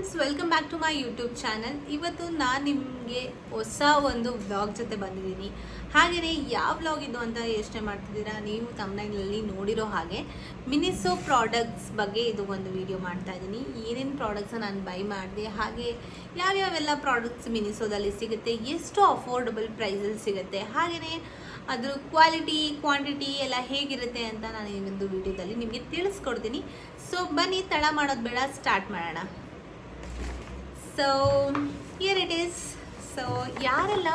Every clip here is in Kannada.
Friends, welcome back to my YouTube channel. ಇವತ್ತು ನಾನು ನಿಮಗೆ ಹೊಸ ಒಂದು ವ್ಲಾಗ್ ಜೊತೆ ಬಂದಿದ್ದೀನಿ. ಹಾಗೆಯೇ ಯಾವ ವ್ಲಾಗ್ ಇದು ಅಂತ ಯೋಚನೆ ಮಾಡ್ತಿದ್ದೀರಾ ನೀವು ತಮ್ಮನಲ್ಲಿ ನೋಡಿರೋ ಹಾಗೆ ಮಿನಿಸೋ ಪ್ರಾಡಕ್ಟ್ಸ್ ಬಗ್ಗೆ ಇದು ಒಂದು ವಿಡಿಯೋ ಮಾಡ್ತಾ ಇದ್ದೀನಿ. ಏನೇನು ಪ್ರಾಡಕ್ಟ್ಸ್ ನಾನು ಬೈ ಮಾಡಿದೆ, ಹಾಗೆ ಯಾವ್ಯಾವೆಲ್ಲ ಪ್ರಾಡಕ್ಟ್ಸ್ ಮಿನಿಸೋದಲ್ಲಿ ಸಿಗುತ್ತೆ, ಎಷ್ಟು ಅಫೋರ್ಡಬಲ್ ಪ್ರೈಸಲ್ಲಿ ಸಿಗುತ್ತೆ, ಹಾಗೆಯೇ ಅದ್ರ ಕ್ವಾಲಿಟಿ ಕ್ವಾಂಟಿಟಿ ಎಲ್ಲ ಹೇಗಿರುತ್ತೆ ಅಂತ ನಾನು ಈ ಒಂದು ವಿಡಿಯೋದಲ್ಲಿ ನಿಮಗೆ ತಿಳಿಸ್ಕೊಡ್ತೀನಿ. ಸೊ ಬನ್ನಿ, ತಡ ಮಾಡೋದು ಬೇಡ, ಸ್ಟಾರ್ಟ್ ಮಾಡೋಣ. So here it is. So ಯಾರೆಲ್ಲ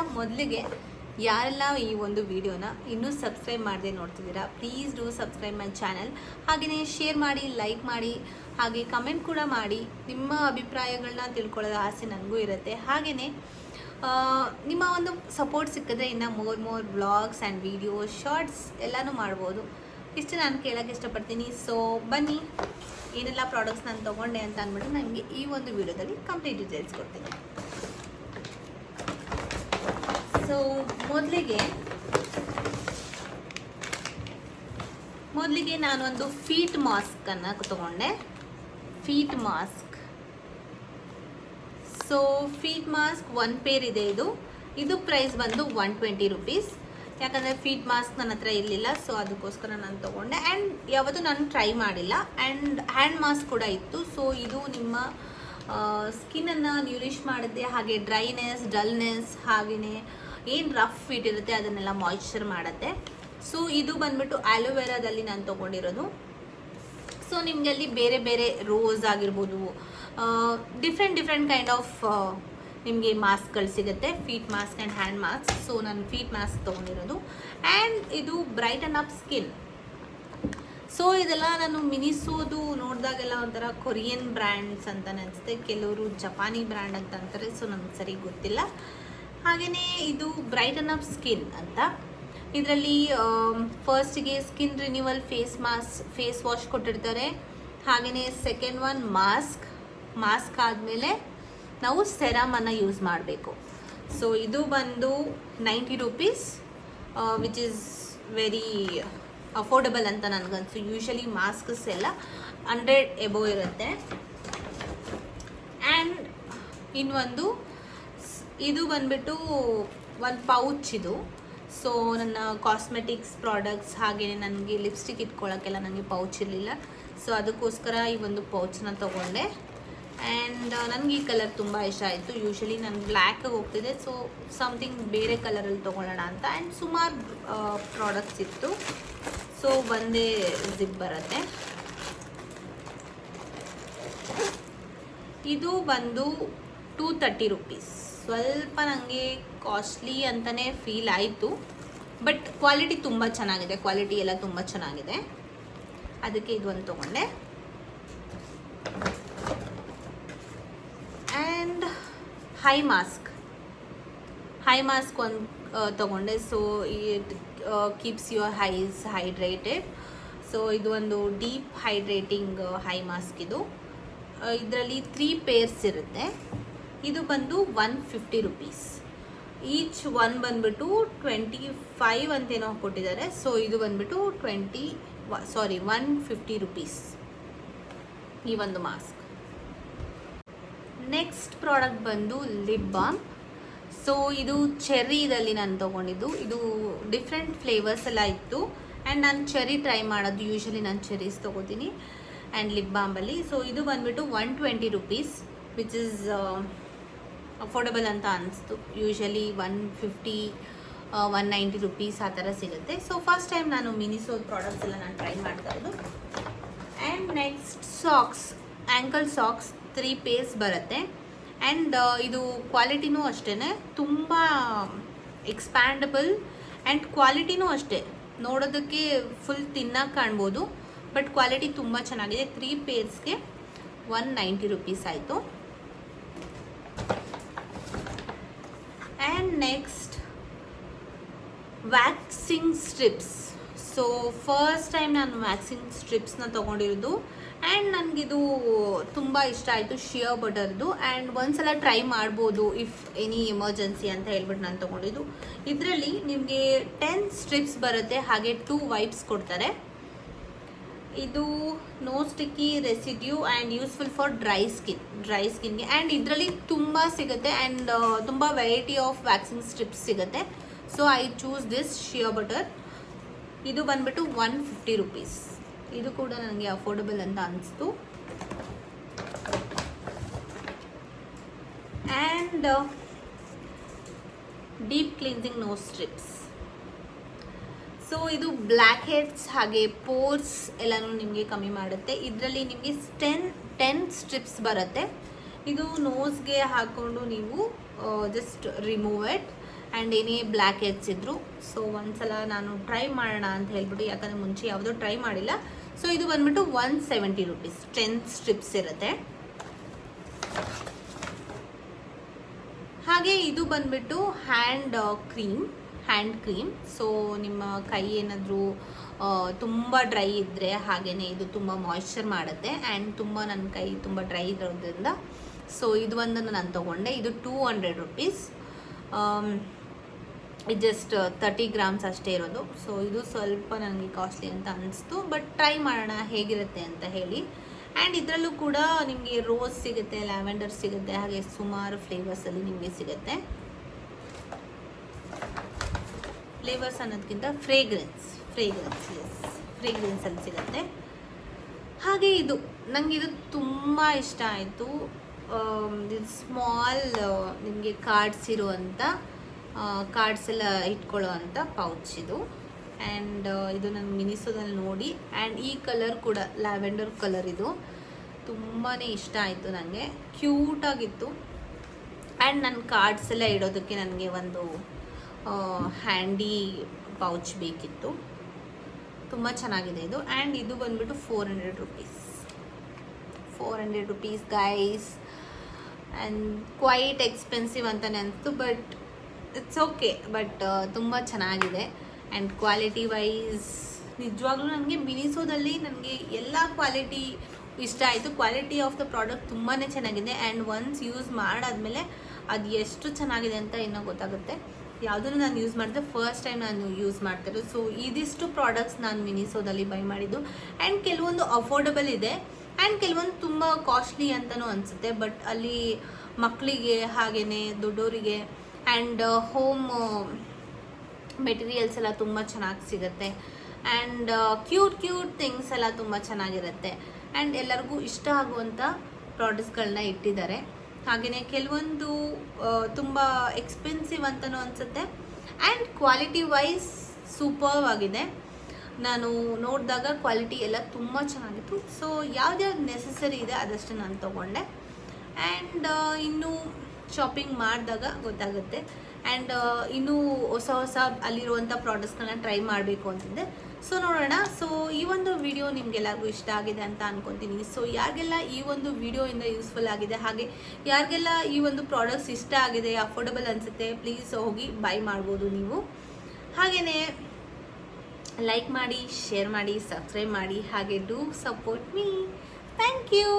ಈ ಒಂದು ವಿಡಿಯೋನ ಇನ್ನೂ ಸಬ್ಸ್ಕ್ರೈಬ್ ಮಾಡದೆ ನೋಡ್ತಿದ್ದೀರಾ, please do subscribe my channel. ಹಾಗೆಯೇ ಶೇರ್ ಮಾಡಿ, ಲೈಕ್ ಮಾಡಿ, ಹಾಗೆ ಕಮೆಂಟ್ ಕೂಡ ಮಾಡಿ. ನಿಮ್ಮ ಅಭಿಪ್ರಾಯಗಳನ್ನ ತಿಳ್ಕೊಳ್ಳೋದು ಆಸೆ ನನಗೂ ಇರುತ್ತೆ. ಹಾಗೆಯೇ ನಿಮ್ಮ ಒಂದು ಸಪೋರ್ಟ್ ಸಿಕ್ಕಿದ್ರೆ ಇನ್ನು more vlogs and videos, shorts ಎಲ್ಲನೂ ಮಾಡ್ಬೋದು. ಇಷ್ಟು ನಾನು ಕೇಳೋಕ್ಕೆ ಇಷ್ಟಪಡ್ತೀನಿ. ಸೊ ಬನ್ನಿ, ಏನೆಲ್ಲ ಪ್ರಾಡಕ್ಟ್ಸ್ ನಾನು ತೊಗೊಂಡೆ ಅಂತ ಅಂದ್ಬಿಟ್ಟು ನನಗೆ ಈ ಒಂದು ವಿಡಿಯೋದಲ್ಲಿ ಕಂಪ್ಲೀಟ್ ಡೀಟೇಲ್ಸ್ ಕೊಡ್ತೀನಿ. ಸೊ ಮೊದಲಿಗೆ ನಾನೊಂದು ಫೀಟ್ ಮಾಸ್ಕನ್ನು ತೊಗೊಂಡೆ. Feet mask. So feet mask 1 pair ಇದೆ. ಇದು ಪ್ರೈಸ್ ಬಂದು 120 ರುಪೀಸ್. ಯಾಕಂದರೆ ಫೀಟ್ ಮಾಸ್ಕ್ ನನ್ನ ಹತ್ರ ಇರಲಿಲ್ಲ, ಸೊ ಅದಕ್ಕೋಸ್ಕರ ನಾನು ತೊಗೊಂಡೆ. ಆ್ಯಂಡ್ ಯಾವತ್ತೂ ನಾನು ಟ್ರೈ ಮಾಡಿಲ್ಲ. ಆ್ಯಂಡ್ ಹ್ಯಾಂಡ್ ಮಾಸ್ಕ್ ಕೂಡ ಇತ್ತು. ಸೊ ಇದು ನಿಮ್ಮ ಸ್ಕಿನ್ನನ್ನು ನ್ಯೂರಿಷ್ ಮಾಡುತ್ತೆ, ಹಾಗೆ ಡ್ರೈನೆಸ್, ಡಲ್ನೆಸ್, ಹಾಗೆಯೇ ಏನು ರಫ್ ಫೀಟ್ ಇರುತ್ತೆ ಅದನ್ನೆಲ್ಲ ಮಾಯ್ಶ್ಚರ್ ಮಾಡುತ್ತೆ. ಸೊ ಇದು ಬಂದ್ಬಿಟ್ಟು ಆಲೋವೆರಾದಲ್ಲಿ ನಾನು ತೊಗೊಂಡಿರೋದು. ಸೊ ನಿಮಗೆ ಅಲ್ಲಿ ಬೇರೆ ಬೇರೆ ರೋಸ್ ಆಗಿರ್ಬೋದು, ಡಿಫ್ರೆಂಟ್ ಕೈಂಡ್ ಆಫ್ ನಿಮಗೆ ಮಾಸ್ಕ್ಗಳು ಸಿಗುತ್ತೆ, feet mask and hand mask. So ನಾನು ಫೀಟ್ ಮಾಸ್ಕ್ ತೊಗೊಂಡಿರೋದು. ಆ್ಯಂಡ್ ಇದು ಬ್ರೈಟನ್ ಅಪ್ ಸ್ಕಿನ್. ಸೊ ಇದೆಲ್ಲ ನಾನು ಮಿನಿಸೋದು ನೋಡಿದಾಗೆಲ್ಲ ಒಂಥರ ಕೊರಿಯನ್ ಬ್ರ್ಯಾಂಡ್ಸ್ ಅಂತ ಅನಿಸುತ್ತೆ, ಕೆಲವರು ಜಪಾನಿ ಬ್ರ್ಯಾಂಡ್ ಅಂತ ಅಂತಾರೆ. ಸೊ ನನಗೆ ಸರಿ ಗೊತ್ತಿಲ್ಲ. ಹಾಗೆಯೇ ಇದು ಬ್ರೈಟನ್ ಅಪ್ ಸ್ಕಿನ್ ಅಂತ. ಇದರಲ್ಲಿ ಫಸ್ಟಿಗೆ ಸ್ಕಿನ್ ರಿನ್ಯೂವಲ್ ಫೇಸ್ ವಾಶ್ ಕೊಟ್ಟಿರ್ತಾರೆ. ಹಾಗೆಯೇ ಸೆಕೆಂಡ್ ಒನ್ ಮಾಸ್ಕ್ ಆದಮೇಲೆ ನಾವು ಸೆರಮನ್ನು ಯೂಸ್ ಮಾಡಬೇಕು. ಸೊ ಇದು ಬಂದು 90 rupees, which is very affordable ಅಂತ ನನಗನ್ಸು. ಯೂಶಲಿ ಮಾಸ್ಕ್ಸ್ ಎಲ್ಲ 100 ಎಬೋ ಇರುತ್ತೆ. ಆ್ಯಂಡ್ ಇನ್ನೊಂದು ಇದು ಬಂದ್ಬಿಟ್ಟು ಒಂದು ಪೌಚ್ ಇದು. ಸೊ ನನ್ನ ಕಾಸ್ಮೆಟಿಕ್ಸ್ ಪ್ರಾಡಕ್ಟ್ಸ್, ಹಾಗೆಯೇ ನನಗೆ ಲಿಪ್ಸ್ಟಿಕ್ ಇಟ್ಕೊಳ್ಳೋಕ್ಕೆಲ್ಲ ನನಗೆ ಪೌಚ್ ಇರಲಿಲ್ಲ. ಸೊ ಅದಕ್ಕೋಸ್ಕರ ಈ ಒಂದು ಪೌಚನ್ನ ತೊಗೊಂಡೆ. ಆ್ಯಂಡ್ ನನಗೆ ಈ ಕಲರ್ ತುಂಬ ಇಷ್ಟ ಆಯಿತು. ಯೂಶಲಿ ನಾನು ಬ್ಲ್ಯಾಕ್ ಹೋಗ್ತಿದೆ, ಸೊ ಸಮಥಿಂಗ್ ಬೇರೆ ಕಲರಲ್ಲಿ ತೊಗೊಳ್ಳೋಣ ಅಂತ. ಆ್ಯಂಡ್ ಸುಮಾರು ಪ್ರಾಡಕ್ಟ್ಸ್ ಇತ್ತು. ಸೊ ಒಂದೇ ಜಿಪ್ ಬರುತ್ತೆ. ಇದು ಬಂದು 230 ರುಪೀಸ್. ಸ್ವಲ್ಪ ನನಗೆ ಕಾಸ್ಟ್ಲಿ ಅಂತಲೇ ಫೀಲ್ ಆಯಿತು, ಬಟ್ ಕ್ವಾಲಿಟಿ ತುಂಬ ಚೆನ್ನಾಗಿದೆ. ಕ್ವಾಲಿಟಿ ಎಲ್ಲ ತುಂಬ ಚೆನ್ನಾಗಿದೆ, ಅದಕ್ಕೆ ಇದು ಒಂದು ತೊಗೊಂಡೆ. ಆ್ಯಂಡ್ ಹೈ ಮಾಸ್ಕ್ ಒಂದು ತೊಗೊಂಡೆ. So it keeps your ice hydrated. So ಇದು ಒಂದು ಡೀಪ್ ಹೈಡ್ರೇಟಿಂಗ್ ಹೈ ಮಾಸ್ಕ್. ಇದರಲ್ಲಿ 3 ಪೇರ್ಸ್ ಇರುತ್ತೆ. ಇದು ಬಂದು 150 ರುಪೀಸ್. ಈಚ್ ಒನ್ ಬಂದ್ಬಿಟ್ಟು 25 ಅಂತೇನೋ ಕೊಟ್ಟಿದ್ದಾರೆ. ಸೊ ಇದು ಬಂದ್ಬಿಟ್ಟು 150 ರುಪೀಸ್ ಈ ಒಂದು ಮಾಸ್ಕ್. ನೆಕ್ಸ್ಟ್ ಪ್ರಾಡಕ್ಟ್ ಬಂದು ಲಿಪ್ ಬಾಮ್. ಸೊ ಇದು ಚೆರ್ರಿದಲ್ಲಿ ನಾನು ತೊಗೊಂಡಿದ್ದು. ಇದು ಡಿಫ್ರೆಂಟ್ ಫ್ಲೇವರ್ಸ್ ಎಲ್ಲ ಇತ್ತು. ಆ್ಯಂಡ್ ನಾನು ಚೆರ್ರಿ ಟ್ರೈ ಮಾಡೋದು, ಯೂಶಲಿ ನಾನು ಚೆರ್ರೀಸ್ ತೊಗೋತೀನಿ. ಆ್ಯಂಡ್ ಲಿಪ್ ಬಾಂಬಲ್ಲಿ ಸೊ ಇದು ಬಂದ್ಬಿಟ್ಟು 120 ರುಪೀಸ್, ವಿಚ್ ಇಸ್ ಅಫೋರ್ಡಬಲ್ ಅಂತ ಅನಿಸ್ತು. ಯೂಶಲಿ 150 190 ರುಪೀಸ್ ಆ ಥರ ಸಿಗುತ್ತೆ. ಸೊ ಫಸ್ಟ್ ಟೈಮ್ ನಾನು ಮಿನಿಸೋ ಪ್ರಾಡಕ್ಟ್ಸ್ ಎಲ್ಲ ನಾನು ಟ್ರೈ ಮಾಡ್ತಾ ಇದ್ದು. And next socks, ankle socks 3 pairs ಬರುತ್ತೆ. ಆ್ಯಂಡ್ ಇದು ಕ್ವಾಲಿಟಿನೂ ಅಷ್ಟೇ ತುಂಬ ಎಕ್ಸ್ಪ್ಯಾಂಡಬಲ್. ಆ್ಯಂಡ್ ಕ್ವಾಲಿಟಿನೂ ಅಷ್ಟೇ, ನೋಡೋದಕ್ಕೆ ಫುಲ್ ತಿನ್ನಕ್ಕೆ ಕಾಣ್ಬೋದು, ಬಟ್ ಕ್ವಾಲಿಟಿ ತುಂಬ ಚೆನ್ನಾಗಿದೆ. 3 ಪೇರ್ಸ್ಗೆ 190 ರುಪೀಸ್ ಆಯಿತು. And next waxing strips. So first time ನಾನು ವ್ಯಾಕ್ಸಿಂಗ್ ಸ್ಟ್ರಿಪ್ಸ್ನ ತೊಗೊಂಡಿರೋದು. ಆ್ಯಂಡ್ ನನಗಿದು ತುಂಬ ಇಷ್ಟ ಆಯಿತು, ಶಿಯರ್ ಬಟರ್ದು. ಆ್ಯಂಡ್ ಒಂದ್ಸಲ ಟ್ರೈ ಮಾಡ್ಬೋದು ಇಫ್ ಎನಿ ಎಮರ್ಜೆನ್ಸಿ ಅಂತ ಹೇಳ್ಬಿಟ್ಟು ನಾನು ತೊಗೊಂಡಿದ್ದು. ಇದರಲ್ಲಿ ನಿಮಗೆ 10 ಸ್ಟ್ರಿಪ್ಸ್ ಬರುತ್ತೆ, ಹಾಗೆ 2 ವೈಪ್ಸ್ ಕೊಡ್ತಾರೆ. ಇದು no sticky residue and useful for dry ಸ್ಕಿನ್ಗೆ. ಆ್ಯಂಡ್ ಇದರಲ್ಲಿ ತುಂಬ ಸಿಗುತ್ತೆ ಆ್ಯಂಡ್ ತುಂಬ ವೆರೈಟಿ ಆಫ್ ವ್ಯಾಕ್ಸಿಂಗ್ ಸ್ಟ್ರಿಪ್ಸ್ ಸಿಗುತ್ತೆ. So I choose this shea butter. ಇದು ಬಂದ್ಬಿಟ್ಟು 150 ರುಪೀಸ್. ಇದು ಕೂಡ ನನಗೆ ಅಫೋರ್ಡಬಲ್ ಅಂತ ಅನಿಸ್ತು. And deep cleansing nose strips. So ಇದು ಬ್ಲ್ಯಾಕ್ ಹೆಡ್ಸ್ ಹಾಗೆ ಪೋರ್ಸ್ ಎಲ್ಲನೂ ನಿಮಗೆ ಕಮ್ಮಿ ಮಾಡುತ್ತೆ. ಇದರಲ್ಲಿ ನಿಮಗೆ 10 ಸ್ಟ್ರಿಪ್ಸ್ ಬರುತ್ತೆ. ಇದು ನೋಸ್ಗೆ ಹಾಕ್ಕೊಂಡು ನೀವು ಜಸ್ಟ್ ರಿಮೂವ್ ಇಟ್ ಆ್ಯಂಡ್ ಏನೇ ಬ್ಲ್ಯಾಕ್ ಹೆಡ್ಸ್ ಇದ್ದರು. ಸೊ ಒಂದ್ಸಲ ನಾನು ಟ್ರೈ ಮಾಡೋಣ ಅಂತ ಹೇಳ್ಬಿಟ್ಟು, ಯಾಕಂದರೆ ಮುಂಚೆ ಯಾವುದೂ ಟ್ರೈ ಮಾಡಿಲ್ಲ. ಸೊ ಇದು ಬಂದ್ಬಿಟ್ಟು 170 ರುಪೀಸ್. 10 ಸ್ಟ್ರಿಪ್ಸ್ ಇರುತ್ತೆ. ಹಾಗೆ ಇದು ಬಂದ್ಬಿಟ್ಟು ಹ್ಯಾಂಡ್ ಕ್ರೀಮ್. ಸೊ ನಿಮ್ಮ ಕೈ ಏನಾದರೂ ತುಂಬ ಡ್ರೈ ಇದ್ದರೆ, ಹಾಗೆಯೇ ಇದು ತುಂಬ ಮಾಯ್ಶ್ಚರ್ ಮಾಡುತ್ತೆ. ಆ್ಯಂಡ್ ತುಂಬ ನನ್ನ ಕೈ ತುಂಬ ಡ್ರೈ ಇರೋದ್ರಿಂದ ಸೊ ಇದು ಒಂದನ್ನು ನಾನು ತೊಗೊಂಡೆ. ಇದು 200 ರುಪೀಸ್. ಇದು ಜಸ್ಟ್ 30 ಗ್ರಾಮ್ಸ್ ಅಷ್ಟೇ ಇರೋದು. ಸೊ ಇದು ಸ್ವಲ್ಪ ನನಗೆ ಕಾಸ್ಟ್ಲಿ ಅಂತ ಅನಿಸ್ತು, ಬಟ್ ಟ್ರೈ ಮಾಡೋಣ ಹೇಗಿರುತ್ತೆ ಅಂತ ಹೇಳಿ. ಆ್ಯಂಡ್ ಇದರಲ್ಲೂ ಕೂಡ ನಿಮಗೆ ರೋಸ್ ಸಿಗುತ್ತೆ, ಲ್ಯಾವೆಂಡರ್ ಸಿಗುತ್ತೆ, ಹಾಗೆ ಸುಮಾರು ಫ್ಲೇವರ್ಸಲ್ಲಿ ನಿಮಗೆ ಸಿಗುತ್ತೆ. ಫ್ಲೇವರ್ಸ್ ಅನ್ನೋದಕ್ಕಿಂತ ಫ್ರೇಗ್ರೆನ್ಸಲ್ಲಿ ಸಿಗುತ್ತೆ. ಹಾಗೆ ಇದು ನನಗೆ ಇದು ತುಂಬ ಇಷ್ಟ ಆಯಿತು. ಇದು ಸ್ಮಾಲ್ ನಿಮಗೆ ಕಾರ್ಡ್ಸ್ ಎಲ್ಲ ಇಟ್ಕೊಳ್ಳೋ ಅಂಥ ಪೌಚ್ ಇದು. ಆ್ಯಂಡ್ ಇದು ನಾನು ಮಿನಿಸೋದಲ್ಲಿ ನೋಡಿ, ಆ್ಯಂಡ್ ಈ ಕಲರ್ ಕೂಡ ಲ್ಯಾವೆಂಡರ್ ಕಲರ್, ಇದು ತುಂಬಾ ಇಷ್ಟ ಆಯಿತು ನನಗೆ. ಕ್ಯೂಟಾಗಿತ್ತು. ಆ್ಯಂಡ್ ನನ್ನ ಕಾರ್ಡ್ಸ್ ಎಲ್ಲ ಇಡೋದಕ್ಕೆ ನನಗೆ ಒಂದು ಹ್ಯಾಂಡಿ ಪೌಚ್ ಬೇಕಿತ್ತು. ತುಂಬ ಚೆನ್ನಾಗಿದೆ ಇದು. ಆ್ಯಂಡ್ ಇದು ಬಂದ್ಬಿಟ್ಟು 400 rupees guys. And quite expensive ಅಂತಲೇ ಅನಿಸ್ತು, ಬಟ್ ಇಟ್ಸ್ ಓಕೆ. ಬಟ್ ತುಂಬ ಚೆನ್ನಾಗಿದೆ. ಆ್ಯಂಡ್ ಕ್ವಾಲಿಟಿ ವೈಸ್ ನಿಜವಾಗ್ಲೂ ನನಗೆ ಮಿನಿಸೋದಲ್ಲಿ ನನಗೆ ಎಲ್ಲ ಕ್ವಾಲಿಟಿ ಇಷ್ಟ ಆಯಿತು. ಕ್ವಾಲಿಟಿ ಆಫ್ ದ ಪ್ರಾಡಕ್ಟ್ ತುಂಬಾ ಚೆನ್ನಾಗಿದೆ. ಆ್ಯಂಡ್ ಒನ್ಸ್ ಯೂಸ್ ಮಾಡಾದ್ಮೇಲೆ ಅದು ಎಷ್ಟು ಚೆನ್ನಾಗಿದೆ ಅಂತ ಇನ್ನೂ ಗೊತ್ತಾಗುತ್ತೆ. ಯಾವುದನ್ನು ನಾನು ಯೂಸ್ ಮಾಡಿದೆ, ಫಸ್ಟ್ ಟೈಮ್ ನಾನು ಯೂಸ್ ಮಾಡ್ತಿರೋದು. ಸೊ ಇದಿಷ್ಟು ಪ್ರಾಡಕ್ಟ್ಸ್ ನಾನು ಮಿನಿಸೋದಲ್ಲಿ ಬೈ ಮಾಡಿದ್ದು. ಆ್ಯಂಡ್ ಕೆಲವೊಂದು ಅಫೋರ್ಡಬಲ್ ಇದೆ ಆ್ಯಂಡ್ ಕೆಲವೊಂದು ತುಂಬ ಕಾಸ್ಟ್ಲಿ ಅಂತಲೂ ಅನಿಸುತ್ತೆ. ಬಟ್ ಅಲ್ಲಿ ಮಕ್ಕಳಿಗೆ ಹಾಗೆಯೇ ದೊಡ್ಡವರಿಗೆ ಆ್ಯಂಡ್ ಹೋಮ್ ಮೆಟೀರಿಯಲ್ಸ್ ಎಲ್ಲ ತುಂಬ ಚೆನ್ನಾಗಿ ಸಿಗುತ್ತೆ. ಆ್ಯಂಡ್ ಕ್ಯೂಟ್ ಥಿಂಗ್ಸ್ ಎಲ್ಲ ತುಂಬ ಚೆನ್ನಾಗಿರುತ್ತೆ. ಆ್ಯಂಡ್ ಎಲ್ಲರಿಗೂ ಇಷ್ಟ ಆಗುವಂಥ ಪ್ರಾಡಕ್ಟ್ಸ್ಗಳನ್ನ ಇಟ್ಟಿದ್ದಾರೆ. ಹಾಗೆಯೇ ಕೆಲವೊಂದು ತುಂಬ ಎಕ್ಸ್ಪೆನ್ಸಿವ್ ಅಂತಲೂ ಅನಿಸುತ್ತೆ. ಆ್ಯಂಡ್ ಕ್ವಾಲಿಟಿ ವೈಸ್ ಸೂಪರ್ವ್ ಆಗಿದೆ. ನಾನು ನೋಡಿದಾಗ ಕ್ವಾಲಿಟಿ ಎಲ್ಲ ತುಂಬ ಚೆನ್ನಾಗಿತ್ತು. ಸೊ ಯಾವ್ದ್ಯಾವ್ದು ನೆಸೆಸರಿ ಇದೆ ಅದಷ್ಟು ನಾನು ತೊಗೊಂಡೆ. ಆ್ಯಂಡ್ ಇನ್ನೂ ಶಾಪಿಂಗ್ ಮಾಡಿದಾಗ ಗೊತ್ತಾಗುತ್ತೆ. ಆ್ಯಂಡ್ ಇನ್ನೂ ಹೊಸ ಅಲ್ಲಿರುವಂಥ ಪ್ರಾಡಕ್ಟ್ಸ್ಗಳನ್ನ ಟ್ರೈ ಮಾಡಬೇಕು ಅಂತಿದ್ದೆ. ಸೊ ನೋಡೋಣ. ಸೊ ಈ ಒಂದು ವಿಡಿಯೋ ನಿಮಗೆಲ್ಲರಿಗೂ ಇಷ್ಟ ಆಗಿದೆ ಅಂತ ಅಂದ್ಕೊತೀನಿ. ಸೊ ಯಾರಿಗೆಲ್ಲ ಈ ಒಂದು ವಿಡಿಯೋಯಿಂದ ಯೂಸ್ಫುಲ್ ಆಗಿದೆ, ಹಾಗೆ ಯಾರಿಗೆಲ್ಲ ಈ ಒಂದು ಪ್ರಾಡಕ್ಟ್ಸ್ ಇಷ್ಟ ಆಗಿದೆ, ಅಫೋರ್ಡಬಲ್ ಅನಿಸುತ್ತೆ, ಪ್ಲೀಸ್ ಹೋಗಿ ಬೈ ಮಾಡ್ಬೋದು ನೀವು. ಹಾಗೆಯೇ ಲೈಕ್ ಮಾಡಿ, ಶೇರ್ ಮಾಡಿ, ಸಬ್ಸ್ಕ್ರೈಬ್ ಮಾಡಿ, ಹಾಗೆ do support me. Thank you.